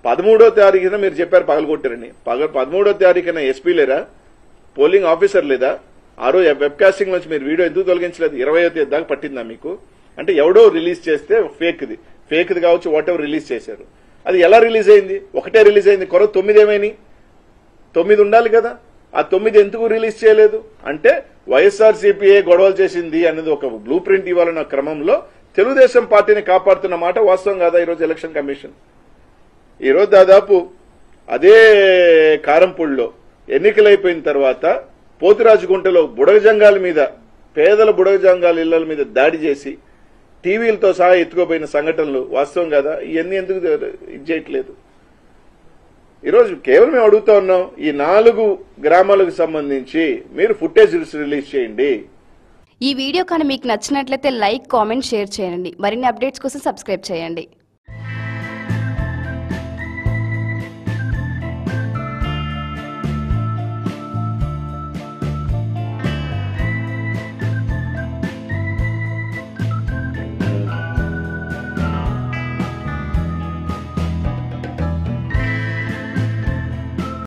13వ తారీఖున మీరు చెప్పారు పగలగొట్టారని. 13వ తారీఖున ఎస్పీ లేరా, పోలింగ్ ఆఫీసర్ లేదా? ఆ రోజు వెబ్ కాస్టింగ్ నుంచి మీరు వీడియో ఎందుకు తొలగించలేదు? 20వ తేదీ దాకా పట్టిందా మీకు? అంటే ఎవడో రిలీజ్ చేస్తే ఫేక్ది కావచ్చు, వాట్ ఎవర్ రిలీజ్ చేశారు. అది ఎలా రిలీజ్ అయింది? ఒకటే రిలీజ్ అయింది, 9 ఏమైనాయి? 9 ఉండాలి కదా. ఆ 9 ఎందుకు రిలీజ్ చేయలేదు? అంటే వైఎస్ఆర్సీపీ గొడవలు చేసింది అనేది ఒక బ్లూ ప్రింట్ ఇవ్వాలన్న క్రమంలో తెలుగుదేశం పార్టీని కాపాడుతున్న మాట వాస్తవం కాదా? ఈరోజు ఎలక్షన్ కమిషన్ ఈరోజు దాదాపు అదే కారంపూడిలో ఎన్నికలైపోయిన తర్వాత పోతిరాజుగుంటలో బుడగజంగాల మీద, పేదల బుడగజంగాల ఇళ్ల మీద దాడి చేసి టీవీలతో సహా ఎత్తుకోపోయిన సంఘటనలు వాస్తవం కదా? ఇవన్నీ ఎందుకు ఇది చేయట్లేదు? ఈరోజు కేవలం మేము అడుగుతా ఉన్నాం, ఈ 4 గ్రామాలకు సంబంధించి మీరు ఫుటేజ్ రిలీజ్ చేయండి. ఈ వీడియో కానీ మీకు నచ్చినట్లయితే లైక్, కామెంట్, షేర్ చేయండి. మరిన్ని అప్డేట్స్ కోసం సబ్స్క్రైబ్ చేయండి.